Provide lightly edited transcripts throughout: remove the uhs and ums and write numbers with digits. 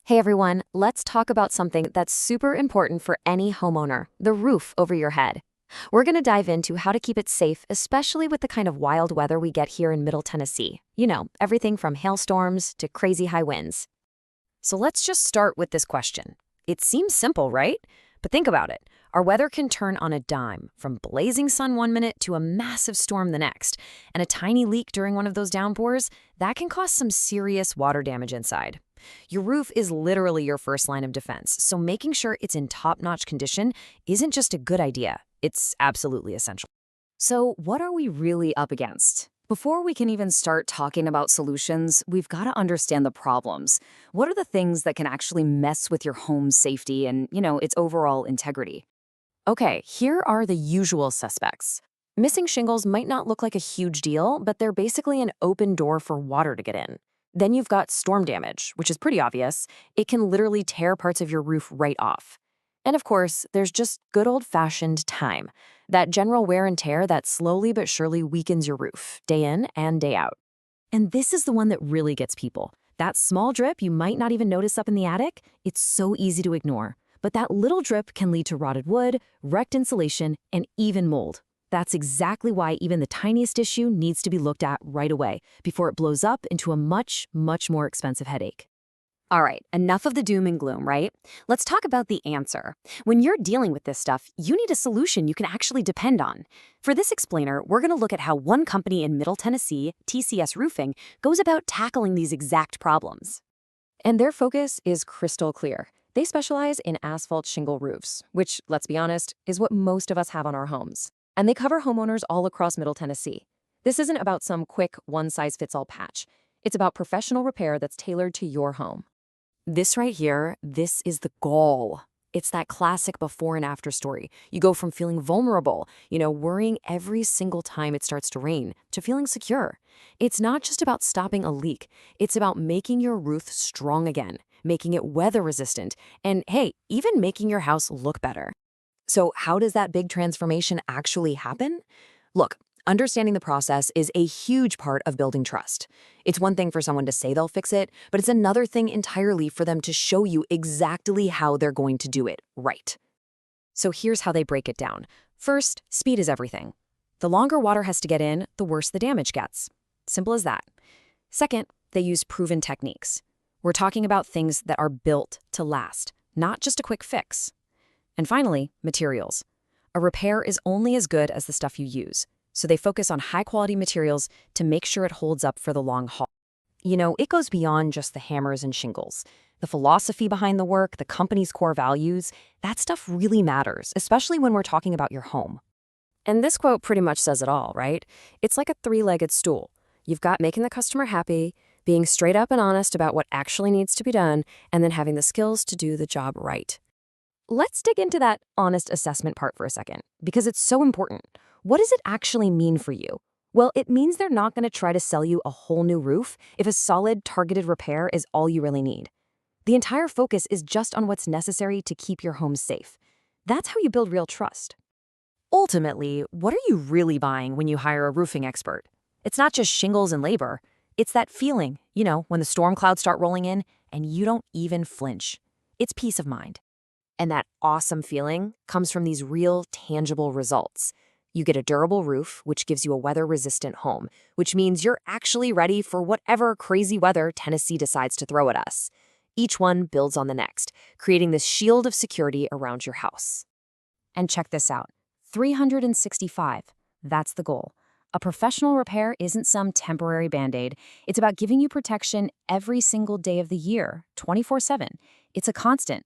Hey everyone, let's talk about something that's super important for any homeowner, the roof over your head. We're going to dive into how to keep it safe, especially with the kind of wild weather we get here in Middle Tennessee. You know, everything from hailstorms to crazy high winds. So let's just start with this question. It seems simple, right? But think about it. Our weather can turn on a dime, from blazing sun one minute to a massive storm the next. And a tiny leak during one of those downpours, that can cause some serious water damage inside. Your roof is literally your first line of defense, so making sure it's in top-notch condition isn't just a good idea, it's absolutely essential. So what are we really up against? Before we can even start talking about solutions, we've got to understand the problems. What are the things that can actually mess with your home's safety and, its overall integrity? Okay, here are the usual suspects. Missing shingles might not look like a huge deal, but they're basically an open door for water to get in. Then you've got storm damage, which is pretty obvious. It can literally tear parts of your roof right off. And of course, there's just good old-fashioned time, that general wear and tear that slowly but surely weakens your roof, day in and day out. And this is the one that really gets people. That small drip you might not even notice up in the attic, it's so easy to ignore. But that little drip can lead to rotted wood, wrecked insulation, and even mold. That's exactly why even the tiniest issue needs to be looked at right away before it blows up into a much, much more expensive headache. All right, enough of the doom and gloom, right? Let's talk about the answer. When you're dealing with this stuff, you need a solution you can actually depend on. For this explainer, we're going to look at how one company in Middle Tennessee, TCS Roofing, goes about tackling these exact problems. And their focus is crystal clear. They specialize in asphalt shingle roofs, which, let's be honest, is what most of us have on our homes. And they cover homeowners all across Middle Tennessee. This isn't about some quick one-size-fits-all patch. It's about professional repair that's tailored to your home. This right here, this is the goal. It's that classic before and after story. You go from feeling vulnerable, worrying every single time it starts to rain, to feeling secure. It's not just about stopping a leak. It's about making your roof strong again, making it weather resistant, and hey, even making your house look better. So how does that big transformation actually happen? Look, understanding the process is a huge part of building trust. It's one thing for someone to say they'll fix it, but it's another thing entirely for them to show you exactly how they're going to do it right. So here's how they break it down. First, speed is everything. The longer water has to get in, the worse the damage gets. Simple as that. Second, they use proven techniques. We're talking about things that are built to last, not just a quick fix. And finally, materials. A repair is only as good as the stuff you use, so they focus on high-quality materials to make sure it holds up for the long haul. It goes beyond just the hammers and shingles. The philosophy behind the work, the company's core values, that stuff really matters, especially when we're talking about your home. And this quote pretty much says it all, right? It's like a three-legged stool. You've got making the customer happy, being straight up and honest about what actually needs to be done, and then having the skills to do the job right. Let's dig into that honest assessment part for a second, because it's so important. What does it actually mean for you? Well, it means they're not going to try to sell you a whole new roof if a solid, targeted repair is all you really need. The entire focus is just on what's necessary to keep your home safe. That's how you build real trust. Ultimately, what are you really buying when you hire a roofing expert? It's not just shingles and labor. It's that feeling, when the storm clouds start rolling in and you don't even flinch. It's peace of mind. And that awesome feeling comes from these real, tangible results. You get a durable roof, which gives you a weather-resistant home, which means you're actually ready for whatever crazy weather Tennessee decides to throw at us. Each one builds on the next, creating this shield of security around your house. And check this out. 365. That's the goal. A professional repair isn't some temporary Band-Aid. It's about giving you protection every single day of the year, 24/7. It's a constant.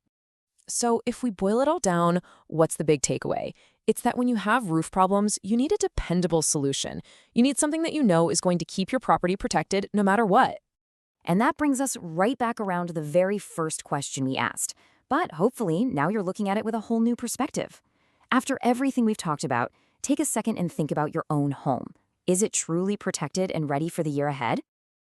So if we boil it all down, what's the big takeaway? It's that when you have roof problems, you need a dependable solution. You need something that you know is going to keep your property protected no matter what. And that brings us right back around to the very first question we asked. But hopefully, now you're looking at it with a whole new perspective. After everything we've talked about, take a second and think about your own home. Is it truly protected and ready for the year ahead?